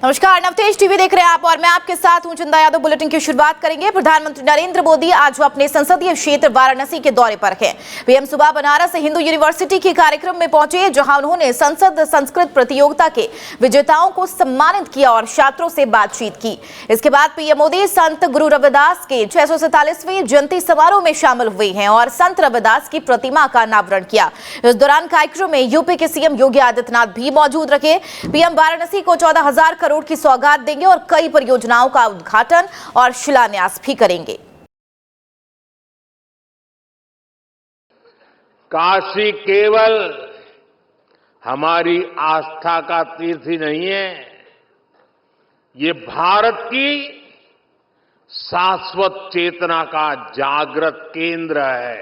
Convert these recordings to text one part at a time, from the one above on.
नमस्कार, नवतेज टीवी देख रहे हैं आप और मैं आपके साथ हूं चंदा यादव। बुलेटिन की शुरुआत करेंगे। प्रधानमंत्री नरेंद्र मोदी आज अपने संसदीय क्षेत्र वाराणसी के दौरे पर हैं। पीएम सुबह बनारस हिंदू यूनिवर्सिटी के कार्यक्रम में पहुंचे, जहां उन्होंने संसद संस्कृत प्रतियोगिता के विजेताओं को सम्मानित किया और छात्रों से बातचीत की। इसके बाद पीएम मोदी संत गुरु रविदास के 647वें जयंती समारोह में शामिल हुए हैं और संत रविदास की प्रतिमा का अनावरण किया। इस दौरान कार्यक्रम में यूपी के सीएम योगी आदित्यनाथ भी मौजूद रहे। पीएम वाराणसी को 14,000 करोड़ की सौगात देंगे और कई परियोजनाओं का उद्घाटन और शिलान्यास भी करेंगे। काशी केवल हमारी आस्था का तीर्थ ही नहीं है, ये भारत की शाश्वत चेतना का जागृत केंद्र है।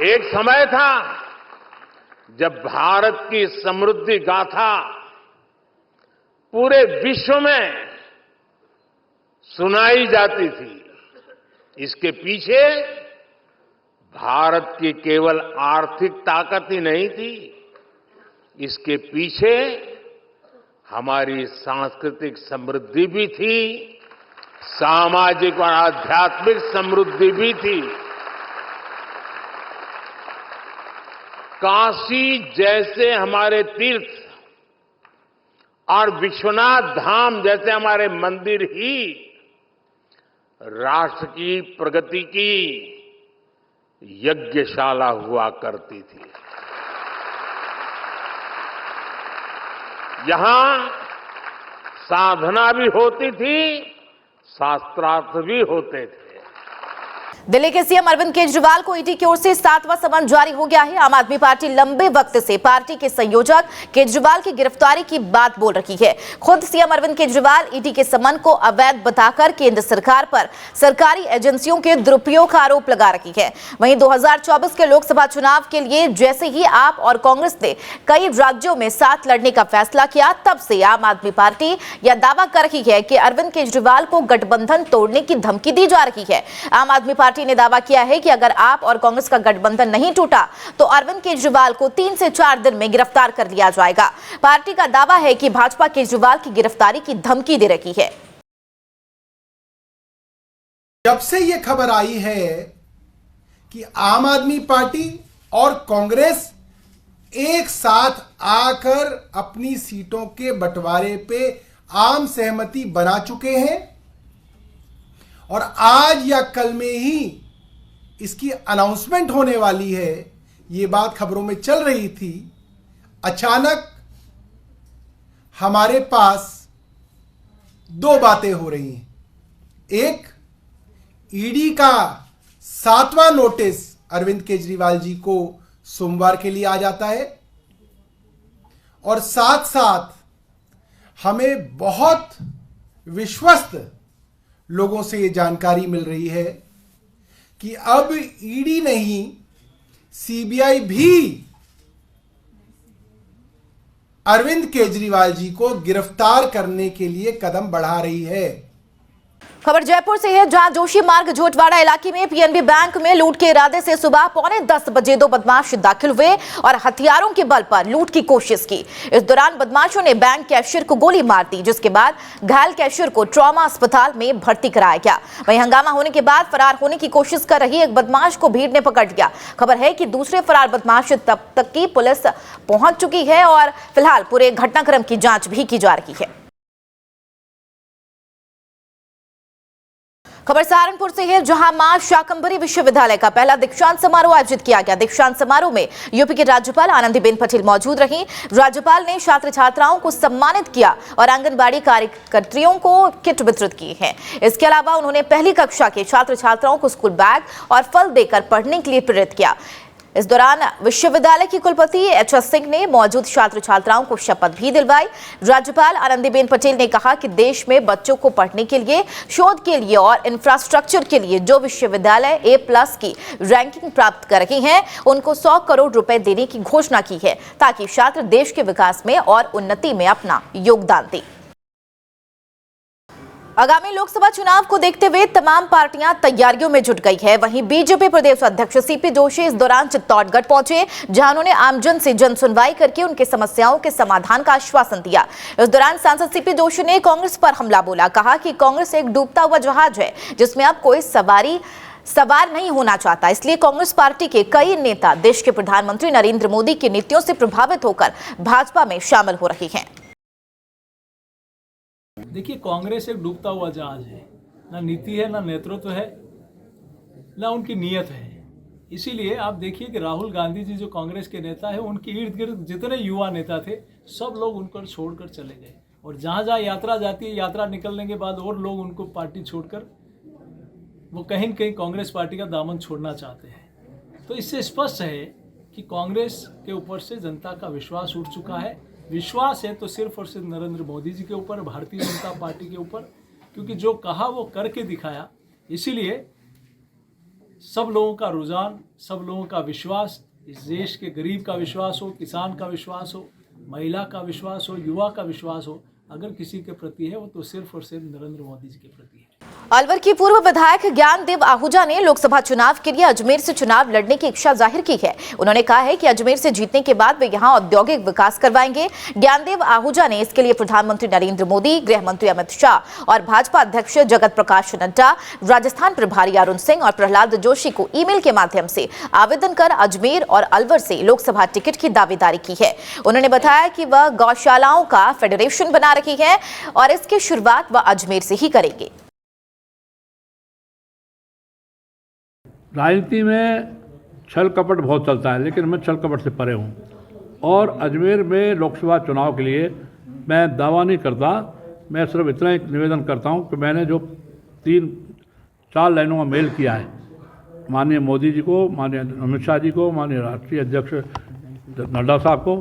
एक समय था जब भारत की समृद्धि गाथा पूरे विश्व में सुनाई जाती थी। इसके पीछे भारत की केवल आर्थिक ताकत ही नहीं थी, इसके पीछे हमारी सांस्कृतिक समृद्धि भी थी, सामाजिक और आध्यात्मिक समृद्धि भी थी। काशी जैसे हमारे तीर्थ और विश्वनाथ धाम जैसे हमारे मंदिर ही राष्ट्र की प्रगति की यज्ञशाला हुआ करती थी। यहां साधना भी होती थी, शास्त्रार्थ भी होते थे। दिल्ली के सीएम अरविंद केजरीवाल को ईडी की ओर से 7वां समन जारी हो गया है। आम आदमी पार्टी लंबे वक्त से पार्टी के संयोजक केजरीवाल की गिरफ्तारी की बात बोल रही है। खुद सीएम अरविंद केजरीवाल ईडी के समन को अवैध बताकर केंद्र सरकार पर सरकारी एजेंसियों के दुरुपयोग का आरोप लगा रही है। वहीं 2024 के लोकसभा चुनाव के लिए जैसे ही आप और कांग्रेस ने कई राज्यों में साथ लड़ने का फैसला किया, तब से आम आदमी पार्टी यह दावा कर रही है कि अरविंद केजरीवाल को गठबंधन तोड़ने की धमकी दी जा रही है। आम आदमी पार्टी ने दावा किया है कि अगर आप और कांग्रेस का गठबंधन नहीं टूटा तो अरविंद केजरीवाल को 3 से 4 दिन में गिरफ्तार कर लिया जाएगा। पार्टी का दावा है कि भाजपा केजरीवाल की गिरफ्तारी की धमकी दे रही है। जब से यह खबर आई है कि आम आदमी पार्टी और कांग्रेस एक साथ आकर अपनी सीटों के बंटवारे पे आम सहमति बना चुके हैं और आज या कल में ही इसकी अनाउंसमेंट होने वाली है, ये बात खबरों में चल रही थी। अचानक हमारे पास 2 बातें हो रही हैं। एक, ईडी का 7वां नोटिस अरविंद केजरीवाल जी को सोमवार के लिए आ जाता है और साथ साथ हमें बहुत विश्वस्त लोगों से ये जानकारी मिल रही है कि अब ईडी नहीं, सीबीआई भी अरविंद केजरीवाल जी को गिरफ्तार करने के लिए कदम बढ़ा रही है। खबर जयपुर से है, जहां जोशी मार्ग झोटवाड़ा इलाके में पीएनबी बैंक में लूट के इरादे से सुबह 9:45 बजे 2 बदमाश दाखिल हुए और हथियारों के बल पर लूट की कोशिश की। इस दौरान बदमाशों ने बैंक कैशियर को गोली मार दी, जिसके बाद घायल कैशियर को ट्रॉमा अस्पताल में भर्ती कराया गया। वहीं हंगामा होने के बाद फरार होने की कोशिश कर रही एक बदमाश को भीड़ ने पकड़ लिया। खबर है कि दूसरे फरार बदमाश तब तक की पुलिस पहुंच चुकी है और फिलहाल पूरे घटनाक्रम की जांच भी की जा रही है। खबर सहारनपुर से है, जहां मां शाकंभरी विश्वविद्यालय का पहला दीक्षांत समारोह आयोजित किया गया। दीक्षांत समारोह में यूपी की राज्यपाल आनंदीबेन पटेल मौजूद रहीं। राज्यपाल ने छात्र छात्राओं को सम्मानित किया और आंगनबाड़ी कार्यकर्त्रियों को किट वितरित किए हैं। इसके अलावा उन्होंने पहली कक्षा के छात्र छात्राओं को स्कूल बैग और फल देकर पढ़ने के लिए प्रेरित किया। इस दौरान विश्वविद्यालय की कुलपति एच.एस. सिंह ने मौजूद छात्र छात्राओं को शपथ भी दिलवाई। राज्यपाल आनंदीबेन पटेल ने कहा कि देश में बच्चों को पढ़ने के लिए, शोध के लिए और इंफ्रास्ट्रक्चर के लिए जो विश्वविद्यालय A+ की रैंकिंग प्राप्त कर रहे हैं, उनको 100 करोड़ रुपए देने की घोषणा की है, ताकि छात्र देश के विकास में और उन्नति में अपना योगदान दें। आगामी लोकसभा चुनाव को देखते हुए तमाम पार्टियां तैयारियों में जुट गई है। वहीं बीजेपी प्रदेश अध्यक्ष सीपी जोशी इस दौरान चित्तौड़गढ़ पहुंचे, जहां उन्होंने आमजन से जन सुनवाई करके उनके समस्याओं के समाधान का आश्वासन दिया। इस दौरान सांसद सीपी जोशी ने कांग्रेस पर हमला बोला, कहा कि कांग्रेस एक डूबता हुआ जहाज है जिसमें अब कोई सवार नहीं होना चाहता। इसलिए कांग्रेस पार्टी के कई नेता देश के प्रधानमंत्री नरेंद्र मोदी की नीतियों से प्रभावित होकर भाजपा में शामिल हो रहे हैं। देखिए, कांग्रेस एक डूबता हुआ जहाज है, ना नीति है, ना नेतृत्व है, ना उनकी नीयत है। इसीलिए आप देखिए कि राहुल गांधी जी जो कांग्रेस के नेता है, उनके इर्द गिर्द जितने युवा नेता थे सब लोग उनको छोड़कर चले गए। और जहाँ जहाँ यात्रा जाती है, यात्रा निकलने के बाद और लोग उनको पार्टी छोड़कर वो कहीं न कहीं कांग्रेस पार्टी का दामन छोड़ना चाहते हैं। तो इससे स्पष्ट है कि कांग्रेस के ऊपर से जनता का विश्वास उठ चुका है। विश्वास है तो सिर्फ और सिर्फ नरेंद्र मोदी जी के ऊपर, भारतीय जनता पार्टी के ऊपर, क्योंकि जो कहा वो करके दिखाया। इसीलिए सब लोगों का रुझान, सब लोगों का विश्वास, इस देश के गरीब का विश्वास हो, किसान का विश्वास हो, महिला का विश्वास हो, युवा का विश्वास हो, अगर किसी के प्रति है वो तो सिर्फ और सिर्फ नरेंद्र मोदी जी के प्रति है। अलवर की पूर्व विधायक ज्ञानदेव आहूजा ने लोकसभा चुनाव के लिए अजमेर से चुनाव लड़ने की इच्छा जाहिर की है। उन्होंने कहा है कि अजमेर से जीतने के बाद वे यहां औद्योगिक विकास करवाएंगे। ज्ञानदेव आहूजा ने इसके लिए प्रधानमंत्री नरेंद्र मोदी, गृह मंत्री अमित शाह और भाजपा अध्यक्ष जगत प्रकाश नड्डा, राजस्थान प्रभारी अरुण सिंह और प्रहलाद जोशी को ईमेल के माध्यम से आवेदन कर अजमेर और अलवर से लोकसभा टिकट की दावेदारी की है। उन्होंने बताया कि वह गौशालाओं का फेडरेशन बना रही है और इसकी शुरुआत वह अजमेर से ही करेंगे। राजनीति में छल कपट बहुत चलता है, लेकिन मैं छल कपट से परे हूँ। और अजमेर में लोकसभा चुनाव के लिए मैं दावा नहीं करता। मैं सिर्फ इतना ही निवेदन करता हूँ कि मैंने जो 3-4 लाइनों का मेल किया है माननीय मोदी जी को, माननीय अमित शाह जी को, माननीय राष्ट्रीय अध्यक्ष नड्डा साहब को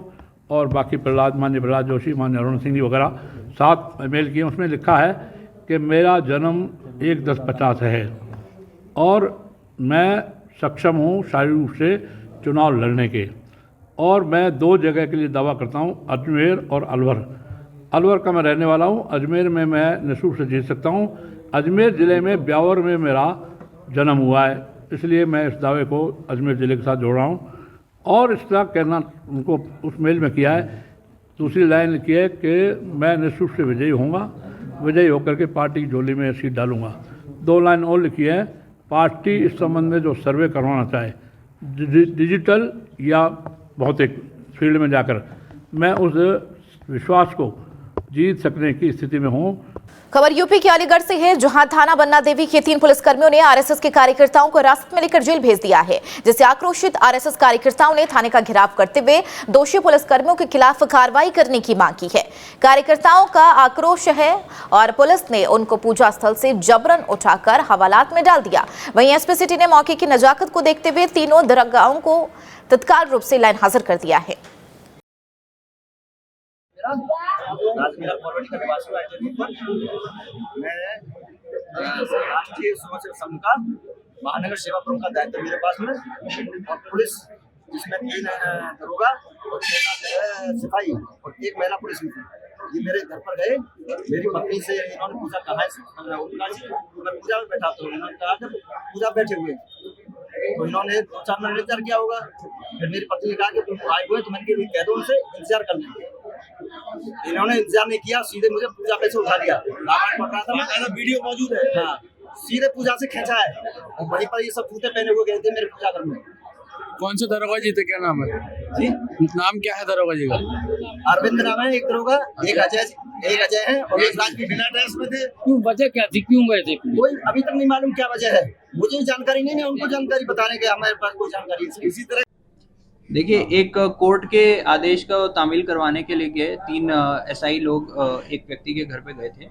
और बाकी माननीय प्रहलाद जोशी, माननीय अरुण सिंह जी वगैरह 7 मेल किए। उसमें लिखा है कि मेरा जन्म 1/10/50 है और मैं सक्षम हूँ शारीरिक रूप से चुनाव लड़ने के। और मैं 2 जगह के लिए दावा करता हूँ, अजमेर और अलवर। अलवर का मैं रहने वाला हूँ, अजमेर में मैं निःशुल्क से जीत सकता हूँ। अजमेर ज़िले में ब्यावर में मेरा जन्म हुआ है, इसलिए मैं इस दावे को अजमेर ज़िले के साथ जोड़ रहा हूँ। और इसका कहना उनको उस मेल में किया है। दूसरी लाइन लिखी है कि मैं निःशुल्क से विजयी होऊंगा, विजयी होकर के पार्टी की झोली में सीट डालूंगा। 2 लाइन और लिखी है, पार्टी इस संबंध में जो सर्वे करवाना चाहे डिजिटल या भौतिक फील्ड में जाकर, मैं उस विश्वास को जीत सकने की स्थिति में हूँ। खबर यूपी के अलीगढ़ से है, जहां थाना बन्ना देवी के 3 पुलिसकर्मियों ने आरएसएस के कार्यकर्ताओं को हिरासत में लेकर जेल भेज दिया है, जिससे आक्रोशित आरएसएस कार्यकर्ताओं ने थाने का घेराव करते हुए दोषी पुलिसकर्मियों के खिलाफ कार्रवाई करने की मांग की है। कार्यकर्ताओं का आक्रोश है और पुलिस ने उनको पूजा स्थल से जबरन उठाकर हवालात में डाल दिया। वहीं एसपी सिटी ने मौके की नजाकत को देखते हुए तीनों दरगाहों को तत्काल रूप से लाइन हाजिर कर दिया है। राजमेहर कॉलोनी का निवासी मैं राष्ट्रीय स्वयंसेवक संघ का महानगर सेवा प्रमुख का दायित्व मेरे पास में, और पुलिस जिसमें 3 दरोगा और 6 सिपाही और 1 महिला पुलिस भी थी। ये मेरे घर पर गए, मेरी पत्नी से इन्होंने पूछा कहाँ है, मैं पूजा में बैठा तो इन्होंने कहा जब पूजा बैठे हुए तो इन्होंने 2-4 मिनट इंतजार किया होगा। फिर मेरी पत्नी ने कहा कि तुम आए हुए तो मैंने कह दो उनसे इंतजार कर लें। इन्होंने इंतजार नहीं किया, सीधे मुझे पूजा पे से उठा दिया। रामायण पढ़ रहा था, वीडियो मौजूद है। हाँ, सीधे पूजा से खींचा है और वहीं पर ये सब जूते पहने हुए गए थे मेरे पूजा करने। कौन से दरोगा जी थे, क्या नाम है जी? नाम क्या है दरोगा जी का? अरविंद नाम है एक दरोगा, एक अजय है और एक राज की बिना ड्रेस में थे। क्यों, वजह क्या थी, क्यों गए थे? कोई अभी तक नहीं मालूम क्या वजह है, मुझे जानकारी नहीं है, उनको जानकारी बताने के हमारे पास कोई जानकारी है। इसी तरह देखिए, एक कोर्ट के आदेश का तामील करवाने के लिए 3 एसआई लोग एक व्यक्ति के घर पे गए थे।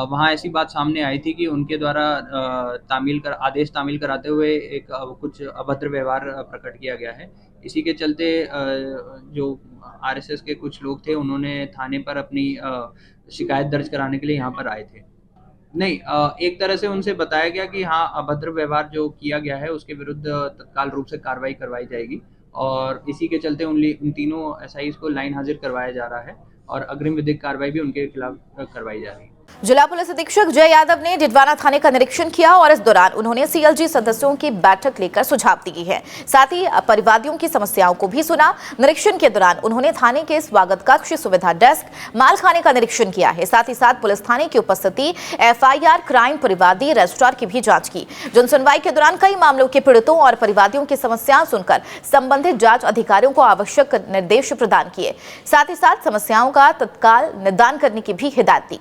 वहाँ ऐसी बात सामने आई थी कि उनके द्वारा आदेश तामील कराते हुए एक कुछ अभद्र व्यवहार प्रकट किया गया है। इसी के चलते जो आरएसएस के कुछ लोग थे, उन्होंने थाने पर अपनी शिकायत दर्ज कराने के लिए यहाँ पर आए थे। नहीं, एक तरह से उनसे बताया गया कि हाँ, अभद्र व्यवहार जो किया गया है उसके विरुद्ध तत्काल रूप से कार्रवाई करवाई जाएगी, और इसी के चलते उन तीनों एसआईज को लाइन हाजिर करवाया जा रहा है और अग्रिम विधिक कार्रवाई भी उनके खिलाफ करवाई जा रही है। जिला पुलिस अधीक्षक जय यादव ने डिडवाना थाने का निरीक्षण किया और इस दौरान उन्होंने सीएलजी सदस्यों की बैठक लेकर सुझाव दिए हैं। साथ ही परिवादियों की समस्याओं को भी सुना। निरीक्षण के दौरान उन्होंने थाने के स्वागत कक्ष, सुविधा डेस्क, मालखाने का निरीक्षण किया है। साथ ही साथ पुलिस थाने की उपस्थिति, एफआईआर, क्राइम, परिवादी, रजिस्ट्रार की भी जांच की। जनसुनवाई के दौरान कई मामलों के पीड़ितों और परिवादियों की समस्याएं सुनकर संबंधित जांच अधिकारियों को आवश्यक निर्देश प्रदान किए। साथ ही साथ समस्याओं का तत्काल निदान करने की भी हिदायत दी।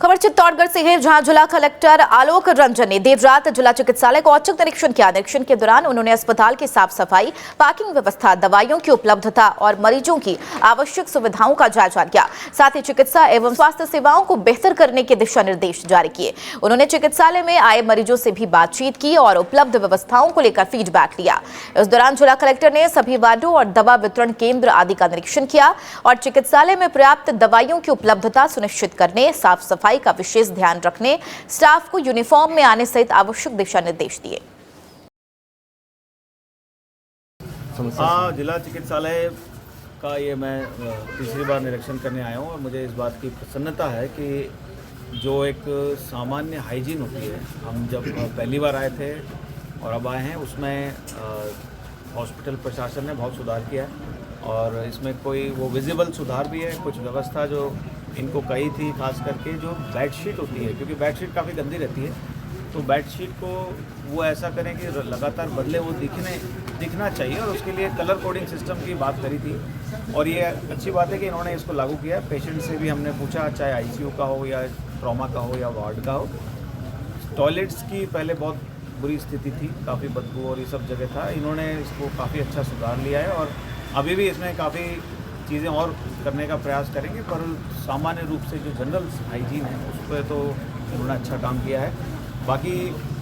खबर चित्तौड़गढ़ से है, जहां जिला कलेक्टर आलोक रंजन ने देर रात जिला चिकित्सालय का औचक निरीक्षण किया। निरीक्षण के दौरान उन्होंने अस्पताल की साफ सफाई, पार्किंग व्यवस्था, दवाइयों की उपलब्धता और मरीजों की आवश्यक सुविधाओं का जायजा लिया। साथ ही चिकित्सा एवं स्वास्थ्य सेवाओं को बेहतर करने के दिशा निर्देश जारी किए। उन्होंने चिकित्सालय में आए मरीजों से भी बातचीत की और उपलब्ध व्यवस्थाओं को लेकर फीडबैक लिया। इस दौरान जिला कलेक्टर ने सभी वार्डों और दवा वितरण केंद्र आदि का निरीक्षण किया और चिकित्सालय में पर्याप्त दवाइयों की उपलब्धता सुनिश्चित करने, साफ सफाई का विशेष ध्यान रखने, स्टाफ को यूनिफॉर्म में आने सहित आवश्यक दिशा निर्देश दिए। जिला चिकित्सालय का ये मैं तीसरी बार निरीक्षण करने आया हूँ और मुझे इस बात की प्रसन्नता है कि जो एक सामान्य हाइजीन होती है, हम जब पहली बार आए थे और अब आए हैं, उसमें हॉस्पिटल प्रशासन ने बहुत सुधार किया है और इसमें कोई वो विजिबल सुधार भी है। कुछ व्यवस्था जो इनको कही थी, खास करके जो बेडशीट होती है, क्योंकि बेडशीट काफ़ी गंदी रहती है, तो बेडशीट को वो ऐसा करें कि लगातार बदले, वो दिखना चाहिए और उसके लिए कलर कोडिंग सिस्टम की बात करी थी और ये अच्छी बात है कि इन्होंने इसको लागू किया। पेशेंट से भी हमने पूछा, चाहे आईसीयू का हो या ट्रॉमा का हो या वार्ड का हो। टॉयलेट्स की पहले बहुत बुरी स्थिति थी, काफ़ी बदबू और ये सब जगह था, इन्होंने इसको काफ़ी अच्छा सुधार लिया है और अभी भी इसमें काफ़ी चीज़ें और करने का प्रयास करेंगे, पर सामान्य रूप से जो जनरल हाइजीन है उस पर तो उन्होंने अच्छा काम किया है। बाकी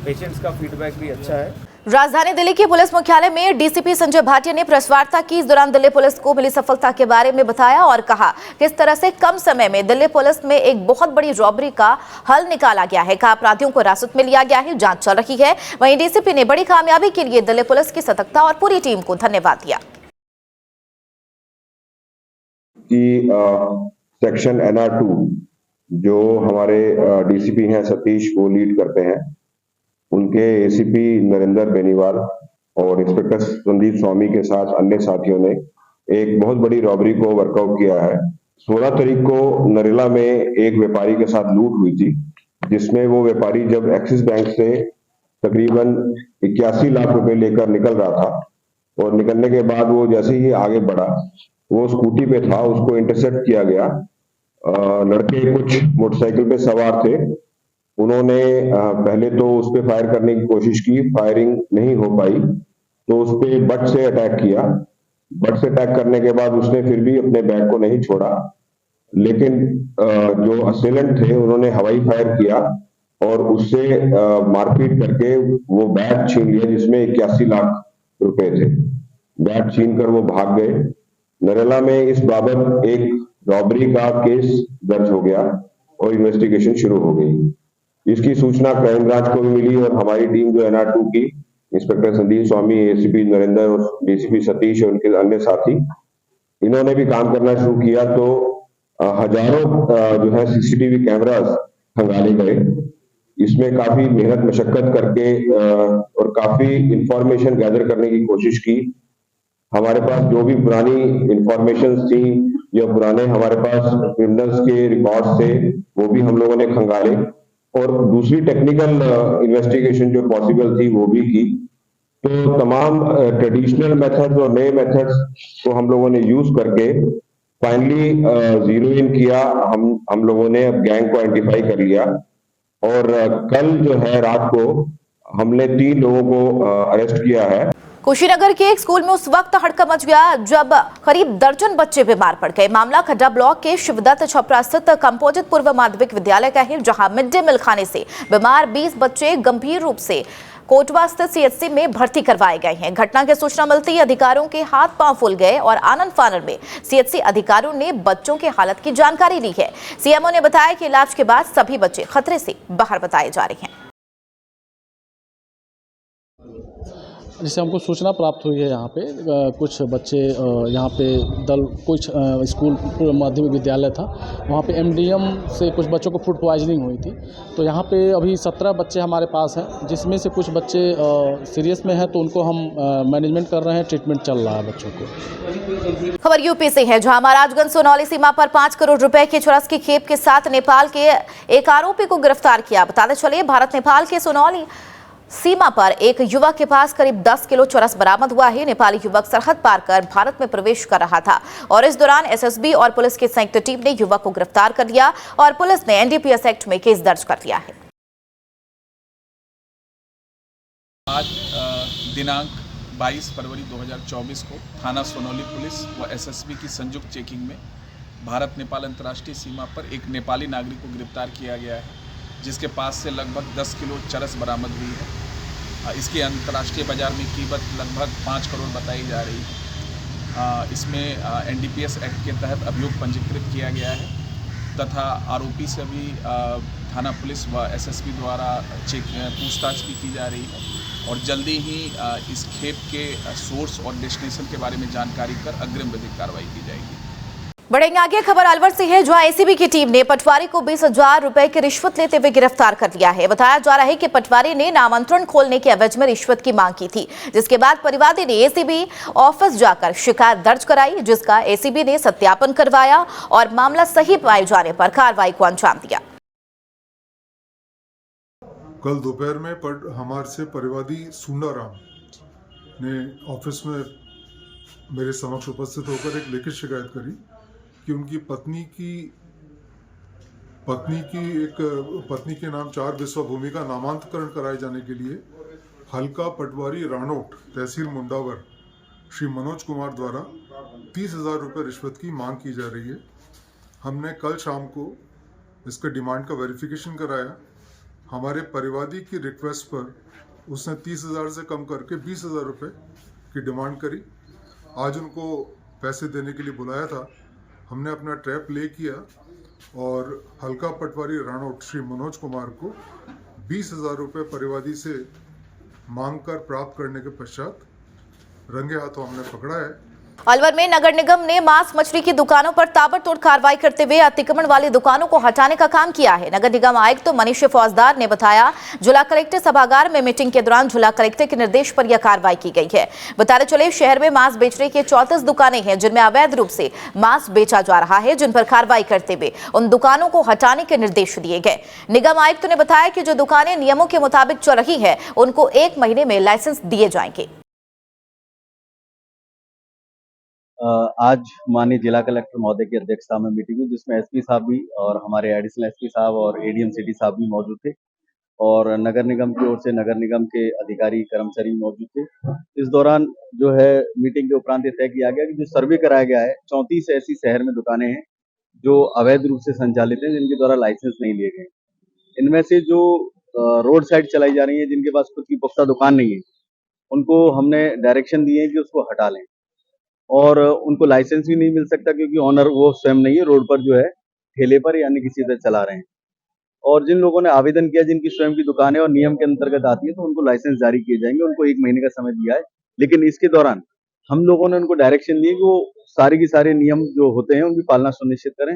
पेशेंट्स का फीडबैक भी अच्छा है। राजधानी दिल्ली के पुलिस मुख्यालय में डीसीपी संजय भाटिया ने प्रेस वार्ता की। इस दौरान दिल्ली पुलिस को मिली सफलता के बारे में बताया और कहा किस तरह से कम समय में दिल्ली पुलिस में एक बहुत बड़ी रॉबरी का हल निकाला गया है। कहा अपराधियों को हिरासत में लिया गया है, जांच चल रही है। वहीं डीसीपी ने बड़ी कामयाबी के लिए दिल्ली पुलिस की सतर्कता और पूरी टीम को धन्यवाद दिया। कि सेक्शन NR2 जो हमारे डीसीपी हैं सतीश वो लीड करते हैं, उनके एसीपी नरेंद्र बेनीवाल और इंस्पेक्टर संदीप स्वामी के साथ अन्य साथियों ने एक बहुत बड़ी रॉबरी को वर्कआउट किया है। 16 तारीख को नरेला में एक व्यापारी के साथ लूट हुई थी, जिसमें वो व्यापारी जब एक्सिस बैंक से तकरीबन 81 लाख रुपए लेकर निकल रहा था और निकलने के बाद वो जैसे ही आगे बढ़ा, वो स्कूटी पे था, उसको इंटरसेप्ट किया गया। लड़के कुछ मोटरसाइकिल पे सवार थे, उन्होंने पहले तो उस पे फायर करने की कोशिश की, फायरिंग नहीं हो पाई तो उस पे बट से अटैक किया। बट से अटैक करने के बाद उसने फिर भी अपने बैग को नहीं छोड़ा, लेकिन जो असेलेंट थे उन्होंने हवाई फायर किया और उससे मारपीट करके वो बैग छीन लिया जिसमें 81 लाख रुपए थे। बैग छीन कर वो भाग गए। नरेला में इस बाबत एक रॉबरी का केस दर्ज हो गया और इन्वेस्टिगेशन शुरू हो गई। इसकी सूचना क्राइम ब्रांच को भी मिली और हमारी टीम जो NR2 की इंस्पेक्टर संदीप स्वामी, एसीपी नरेंद्र और डीसीपी सतीश और उनके अन्य साथी, इन्होंने भी काम करना शुरू किया तो हजारों जो है सीसीटीवी कैमरास खंगाले गए। इसमें काफी मेहनत मशक्कत करके और काफी इंफॉर्मेशन गैदर करने की कोशिश की। हमारे पास जो भी पुरानी इंफॉर्मेशन थी या पुराने हमारे पास क्रिमिनल्स के रिकॉर्ड्स थे वो भी हम लोगों ने खंगाले और दूसरी टेक्निकल इन्वेस्टिगेशन जो पॉसिबल थी वो भी की। तो तमाम ट्रेडिशनल मेथड्स और नए मेथड्स को हम लोगों ने यूज करके फाइनली जीरो इन किया। हम लोगों ने अब गैंग को आइडेंटिफाई कर लिया और कल जो है रात को हमने 3 लोगों को अरेस्ट किया है। कुशीनगर के एक स्कूल में उस वक्त हड़कंप मच गया जब करीब दर्जन बच्चे बीमार पड़ गए। मामला खड्डा ब्लॉक के शिवदत्त छपरा स्थित कंपोजिट पूर्व माध्यमिक विद्यालय का है, जहां मिड डे मील खाने से बीमार 20 बच्चे गंभीर रूप से कोटवा स्थित सीएचसी में भर्ती करवाए गए हैं। घटना की सूचना मिलते ही अधिकारियों के हाथ पांव फूल गए और आनंद फानन में सीएचसी अधिकारियों ने बच्चों के हालत की जानकारी ली है। सीएमओ ने बताया कि इलाज के बाद सभी बच्चे खतरे से बाहर बताए जा रहे हैं। जैसे हमको सूचना प्राप्त हुई है यहाँ पे कुछ बच्चे यहाँ पे कुछ स्कूल माध्यमिक विद्यालय था, वहाँ पे एमडीएम से कुछ बच्चों को फूड पॉइजनिंग हुई थी। तो यहाँ पे अभी 17 बच्चे हमारे पास हैं, जिसमें से कुछ बच्चे सीरियस में हैं, तो उनको हम मैनेजमेंट कर रहे हैं, ट्रीटमेंट चल रहा है बच्चों को। खबर यूपी से है, जहां महाराजगंज सोनौली सीमा पर 5 करोड़ रुपए के चरस की खेप के साथ नेपाल के एक आरोपी को गिरफ्तार किया। बताते चलिए, भारत नेपाल के सोनौली सीमा पर एक युवक के पास करीब 10 किलो चरस बरामद हुआ है। नेपाली युवक सरहद पार कर भारत में प्रवेश कर रहा था और इस दौरान एसएसबी और पुलिस की संयुक्त टीम ने युवक को गिरफ्तार कर लिया और पुलिस ने एनडीपीएस एक्ट में केस दर्ज कर लिया है। आज दिनांक 22 फरवरी 2024 को थाना सोनौली पुलिस व एसएसबी की संयुक्त चेकिंग में भारत नेपाल अंतर्राष्ट्रीय सीमा पर एक नेपाली नागरिक को गिरफ्तार किया गया है, जिसके पास से लगभग 10 किलो चरस बरामद हुई है। इसकी अंतर्राष्ट्रीय बाजार में कीमत लगभग 5 करोड़ बताई जा रही है। इसमें एनडीपीएस एक्ट के तहत अभियोग पंजीकृत किया गया है तथा आरोपी से अभी थाना पुलिस व एसएसबी द्वारा पूछताछ भी की जा रही है और जल्दी ही इस खेप के सोर्स और डेस्टिनेशन के बारे में जानकारी कर अग्रिम विधिक कार्रवाई की जाएगी। बढ़ेंगे आगे, खबर अलवर से है, जहां एसीबी की टीम ने पटवारी को 20,000 रुपए की रिश्वत लेते हुए गिरफ्तार कर लिया है। बताया जा रहा है कि पटवारी ने नामांतरण खोलने के एवज में रिश्वत की मांग की थी, जिसके बाद परिवादी ने एसीबी ऑफिस जाकर शिकायत दर्ज कराई, जिसका एसीबी ने सत्यापन करवाया और मामला सही पाए जाने पर कार्रवाई को अंजाम दिया। कल दोपहर में हमारे से परिवादी सुंडाराम ने ऑफिस में मेरे समक्ष उपस्थित होकर एक लिखित शिकायत करी कि उनकी पत्नी के नाम 4 बिस्वा भूमि का नामांतरण कराए जाने के लिए हल्का पटवारी राणोट तहसील मुंडावर श्री मनोज कुमार द्वारा 30,000 रुपये रिश्वत की मांग की जा रही है। हमने कल शाम को इसका डिमांड का वेरिफिकेशन कराया। हमारे परिवादी की रिक्वेस्ट पर उसने 30,000 से कम करके 20,000 रुपये की डिमांड करी। आज उनको पैसे देने के लिए बुलाया था। हमने अपना ट्रैप प्ले किया और हल्का पटवारी राणोट श्री मनोज कुमार को 20,000 रुपये परिवादी से मांग कर प्राप्त करने के पश्चात रंगे हाथों हमने पकड़ा है। अलवर में नगर निगम ने मांस मछली की दुकानों पर ताबड़तोड़ कार्रवाई करते हुए अतिक्रमण वाली दुकानों को हटाने का काम किया है। नगर निगम आयुक्त तो मनीष फौजदार ने बताया, जिला कलेक्टर सभागार में मीटिंग के दौरान जिला कलेक्टर के निर्देश पर यह कार्रवाई की गई है। बताते चले, शहर में मांस बेचने की 34 दुकानें हैं जिनमें अवैध रूप से मांस बेचा जा रहा है, जिन पर कार्रवाई करते हुए उन दुकानों को हटाने के निर्देश दिए गए। निगम आयुक्त ने बताया कि जो दुकानें नियमों के मुताबिक चल रही है उनको 1 महीने में लाइसेंस दिए जाएंगे। आज माननीय जिला कलेक्टर महोदय की अध्यक्षता में मीटिंग हुई, जिसमें एसपी साहब भी और हमारे एडिशनल एसपी साहब और एडीएम सिटी साहब भी मौजूद थे और नगर निगम की ओर से नगर निगम के अधिकारी कर्मचारी मौजूद थे। इस दौरान जो है मीटिंग के उपरांत ये तय किया गया कि जो सर्वे कराया गया है, 34 ऐसी शहर में दुकानें हैं जो अवैध रूप से संचालित हैं, जिनके द्वारा लाइसेंस नहीं लिए गए। इनमें से जो रोड साइड चलाई जा रही है, जिनके पास खुद की पुख्ता दुकान नहीं है, उनको हमने डायरेक्शन दिए हैं कि उसको हटा लें और उनको लाइसेंस भी नहीं मिल सकता क्योंकि ऑनर वो स्वयं नहीं है, रोड पर जो है ठेले पर यानी किसी तरह चला रहे हैं। और जिन लोगों ने आवेदन किया, जिनकी स्वयं की दुकान है और नियम के अंतर्गत आती है, तो उनको लाइसेंस जारी किए जाएंगे। उनको 1 महीने का समय दिया है, लेकिन इसके दौरान हम लोगों ने उनको डायरेक्शन दी कि वो सारे के सारे नियम जो होते हैं उनकी पालना सुनिश्चित करें,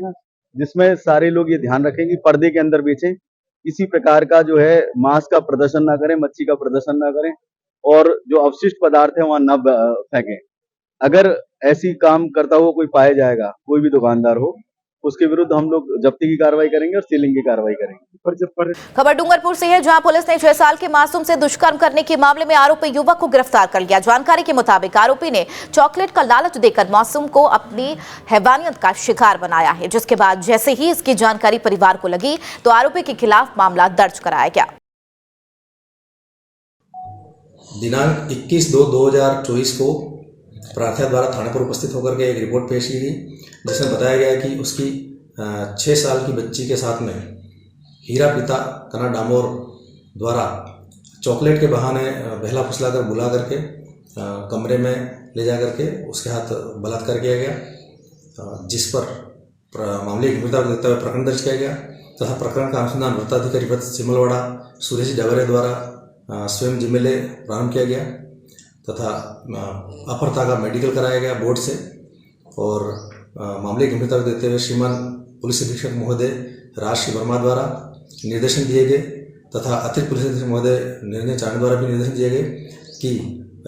जिसमें सारे लोग ये ध्यान रखें कि पर्दे के अंदर बेचें, किसी प्रकार का जो है मांस का प्रदर्शन ना करें, मच्छी का प्रदर्शन ना करें और जो अवशिष्ट पदार्थ है वहां न फेंकें। अगर ऐसी काम करता हुआ कोई पाया जाएगा, कोई भी दुकानदार हो, उसके विरुद्ध हम लोग जब्ती की कार्रवाई करेंगे और सीलिंग की कार्रवाई करेंगे। खबर डूंगरपुर से है, जहां पुलिस ने 6 साल के मासूम से दुष्कर्म करने के मामले में आरोपी युवक को गिरफ्तार कर लिया। जानकारी के मुताबिक आरोपी ने चॉकलेट का लालच देकर मासूम को अपनी हैवानियत का शिकार बनाया है, जिसके बाद जैसे ही इसकी जानकारी परिवार को लगी तो आरोपी के खिलाफ मामला दर्ज कराया गया। दिनांक 21/2/2024 को प्रार्थना द्वारा थाने पर उपस्थित होकर के एक रिपोर्ट पेश की गई, जिसमें बताया गया कि उसकी 6 साल की बच्ची के साथ में हीरा पिता कना डामोर द्वारा चॉकलेट के बहाने बहला फुसला कर बुला करके कमरे में ले जा करके उसके हाथ बलात्कार किया गया, जिस पर मामले की गंभीरता देखते हुए प्रकरण दर्ज किया गया तथा प्रकरण का अनुसंधान वृत्ताधिकारी सिमलवाड़ा सुरेश डबरे द्वारा स्वयं जिम्मेले प्रारंभ किया गया तथा अपहर्ता का मेडिकल कराया गया बोर्ड से और मामले की गंभीरता को देखते हुए श्रीमान पुलिस अधीक्षक महोदय राजश्री वर्मा द्वारा निर्देशन दिए गए तथा अतिरिक्त पुलिस अधीक्षक महोदय निरंजन चांद द्वारा भी निर्देशन दिए गए कि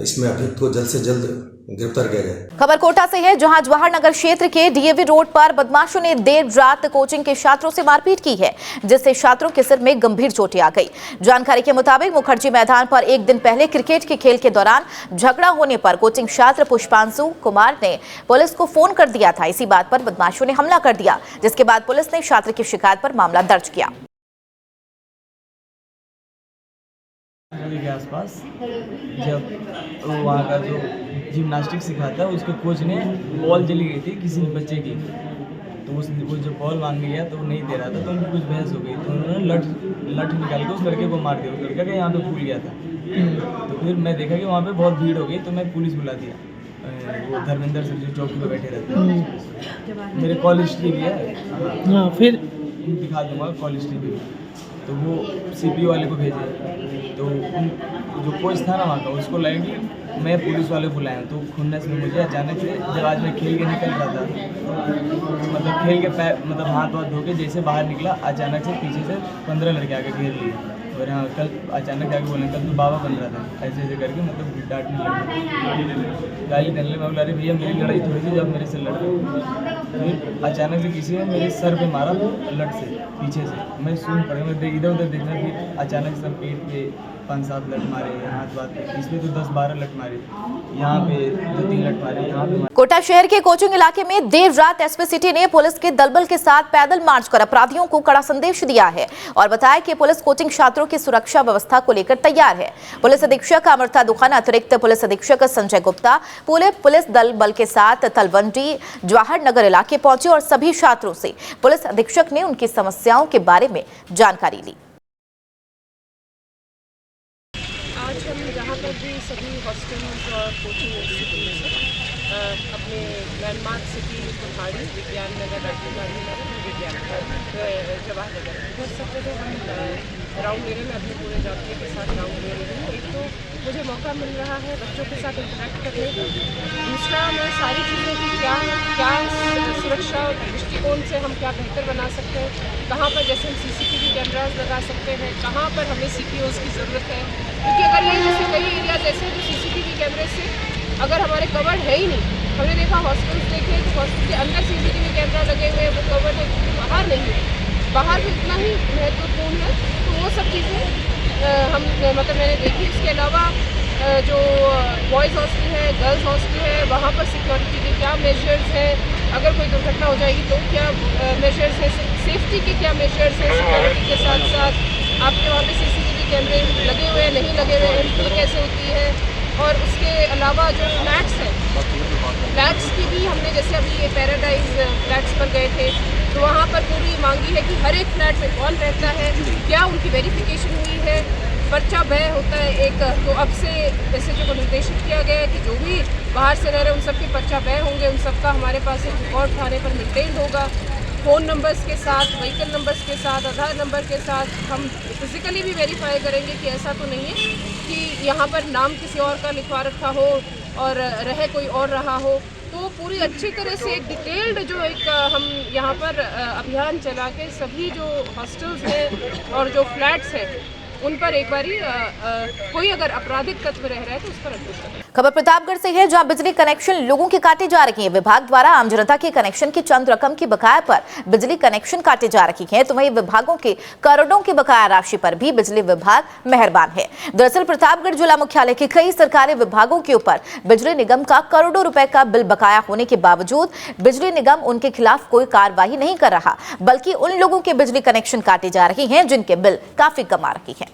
इसमें अभियुक्त को जल्द से जल्द गिरफ्तार किया जाए। खबर कोटा से है, जहां जवाहर नगर क्षेत्र के डीएवी रोड पर बदमाशों ने देर रात कोचिंग के छात्रों से मारपीट की है, जिससे छात्रों के सिर में गंभीर चोटें आ गई। जानकारी के मुताबिक मुखर्जी मैदान पर एक दिन पहले क्रिकेट के खेल के दौरान झगड़ा होने पर कोचिंग छात्र पुष्पांशु कुमार ने पुलिस को फोन कर दिया था। इसी बात पर बदमाशों ने हमला कर दिया, जिसके बाद पुलिस ने छात्र की शिकायत पर मामला दर्ज किया। के आसपास जब वहाँ का जो जिम्नास्टिक सिखाता है उसके कोच ने बॉल जली गई थी किसी बच्चे की, तो वो जो बॉल मांगने गया तो वो नहीं दे रहा था, तो उनकी कुछ बहस हो गई, तो उन्होंने लठ निकाल के उस लड़के को मार दिया। उस लड़का का यहाँ पे भूल गया था, तो फिर मैं देखा कि वहाँ पे बहुत भीड़ हो गई, तो मैं पुलिस बुला दिया। वो धर्मेंद्र सर जो चौकी पे बैठे रहते हैं, मेरे कॉल हिस्ट्री भी है, फिर दिखा दूँगा कॉल हिस्ट्री भी। तो वो सीपी वाले को भेजे, तो जो कोच था ना वहाँ का उसको लगे मैं पुलिस वाले बुलाया, तो खुन्नस में मुझे अचानक से जब आज मैं खेल के निकल रहा था, मतलब खेल के मतलब हाथ धो के जैसे बाहर निकला, अचानक से पीछे से 15 लड़के आके घेर लिए और हाँ कल अचानक आके बोले कल तो बाबा बन रहा था, ऐसे ऐसे करके मतलब डांटने लगे, गाली देने लगे। मैं बोला अरे भैया मेरी लड़ाई थोड़ी थी, जब मेरे से लड़ रहे। फिर अचानक से किसी ने मेरे सर पे मारा लट से पीछे से, मैं सुन पड़ा, मैं इधर उधर देखना, फिर अचानक से पेट पे 5-7 लट मारे, हाथ बात पे इसमें तो 10-12 लट मारे, यहाँ पे 2-3 लट मारे, यहाँ पे। कोटा शहर के कोचिंग इलाके में देर रात एसपी सिटी ने पुलिस के दलबल के साथ पैदल मार्च कर अपराधियों को कड़ा संदेश दिया है और बताया कि पुलिस कोचिंग छात्रों की सुरक्षा व्यवस्था को लेकर तैयार है। पुलिस अधीक्षक अमृता दुखान, अतिरिक्त पुलिस अधीक्षक संजय गुप्ता पूरे पुलिस दल बल के साथ तलवंडी जवाहर नगर इलाके पहुंचे और सभी छात्रों से पुलिस अधीक्षक ने उनकी समस्याओं के बारे में जानकारी ली। आज हम जहाँ पर भी सभी हॉस्टल्स और कोचिंग इंस्टीट्यूट से अपने लैंडमार्क सिटी कुल्हाड़ी, विज्ञान नगर, राजीव गांधी नगर, विज्ञान जवाहर नगर, इधर सब जगह हम राउंड ले रहे हैं। अपने पूरे जातियों के साथ राउंड ले रही हूँ। एक तो मुझे मौका मिल रहा है बच्चों के साथ इंटरेक्ट करने का, दूसरा मैं सारी चीज़ें की क्या सुरक्षा दृष्टिकोण से हम क्या बेहतर बना सकते हैं, कहाँ पर जैसे हम CCTV कैमराज लगा सकते हैं, कहाँ पर हमें CPOs की ज़रूरत है, क्योंकि अगर ये जैसे कई एरियाज ऐसे जो CCTV कैमरे से अगर हमारे कवर्ड है ही नहीं, हमने देखा हॉस्टल्स देखे तो हॉस्टल के अंदर CCTV कैमरा लगे हुए हैं, वो कवर्ड है, बाहर नहीं है, बाहर भी इतना ही महत्वपूर्ण है। तो वो सब चीज़ें हम मतलब मैंने देखी। इसके अलावा जो बॉयज़ हॉस्टल है, गर्ल्स हॉस्टल है, वहाँ पर सिक्योरिटी के क्या मेजर्स हैं, अगर कोई दुर्घटना हो जाएगी तो क्या मेजर्स हैं, सेफ्टी के क्या मेजर्स हैं, सिक्योरिटी के साथ साथ आपके वहाँ पे CCTV कैमरे लगे हुए हैं, नहीं लगे हुए हैं, एंट्री कैसे होती है, और उसके अलावा जो फ्लैट्स हैं, फ्लैट्स की भी हमने जैसे अभी ये पैराडाइज फ्लैट्स पर गए थे तो वहाँ पर पूरी मांगी है कि हर एक फ्लैट में कौन रहता है, क्या उनकी वेरिफिकेशन हुई है, पर्चा व्यय होता है एक, तो अब से जैसे जो निर्देशित किया गया है कि जो भी बाहर से रह रहे हैं उन सबके पर्चा व्यय होंगे, उन सबका हमारे पास एक रिकॉर्ड थाने पर मेंटेन होगा, फ़ोन नंबर्स के साथ, व्हीकल नंबर्स के साथ, आधार नंबर के साथ। हम फिजिकली भी वेरीफाई करेंगे कि ऐसा तो नहीं है कि यहाँ पर नाम किसी और का लिखवा रखा हो और रहे कोई और रहा हो। तो पूरी अच्छी तरह से एक डिटेल्ड जो एक हम यहाँ पर अभियान चला के सभी जो हॉस्टल्स हैं और जो फ्लैट्स हैं उन पर एक बारी कोई अगर आपराधिक तत्व रह रहा है तो उस पर अंकुश करें। खबर प्रतापगढ़ से है, जहां बिजली कनेक्शन लोगों के काटे जा रहे हैं। विभाग द्वारा आम जनता के कनेक्शन की चंद रकम की बकाया पर बिजली कनेक्शन काटे जा रही हैं, तो वहीं विभागों के करोड़ों की बकाया राशि पर भी बिजली विभाग मेहरबान है। दरअसल प्रतापगढ़ जिला मुख्यालय के कई सरकारी विभागों के ऊपर बिजली निगम का करोड़ों रुपए का बिल बकाया होने के बावजूद बिजली निगम उनके खिलाफ कोई कार्रवाई नहीं कर रहा, बल्कि उन लोगों के बिजली कनेक्शन काटे जा रहे हैं जिनके बिल काफी कम आ रही है।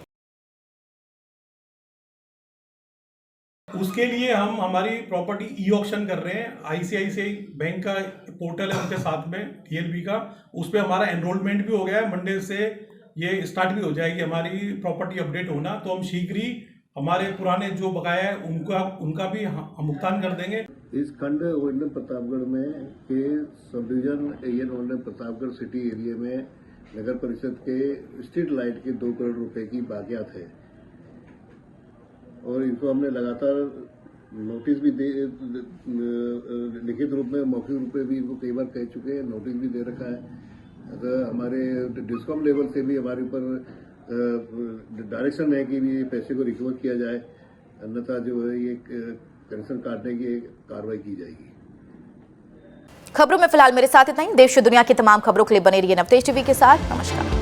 उसके लिए हम हमारी प्रॉपर्टी ई-ऑक्शन कर रहे हैं। ICICI बैंक का पोर्टल है उनके साथ में TLB का, उस पर हमारा एनरोलमेंट भी हो गया है। मंडे से ये स्टार्ट भी हो जाएगी हमारी प्रॉपर्टी अपडेट होना, तो हम शीघ्र ही हमारे पुराने जो बकाया है उनका भी हम भुगतान कर देंगे। इस खंड ओएनएम प्रतापगढ़ में के sub division AN O&M Pratapgarh city area में नगर परिषद के स्ट्रीट लाइट की 2 करोड़ रुपए की बाकियात है और इनको हमने लगातार नोटिस भी लिखित रूप में, मौखिक रूप में भी इनको कई बार कह चुके हैं, नोटिस भी दे रखा है। अगर हमारे डिस्कॉम लेवल से भी हमारे ऊपर डायरेक्शन है कि भी पैसे को रिकवर किया जाए, अन्यथा जो है ये कनेक्शन काटने की कार्रवाई की जाएगी। खबरों में फिलहाल मेरे साथ इतना ही। देश और दुनिया की तमाम खबरों के लिए बने रहिए नवतेज टीवी के साथ। नमस्कार।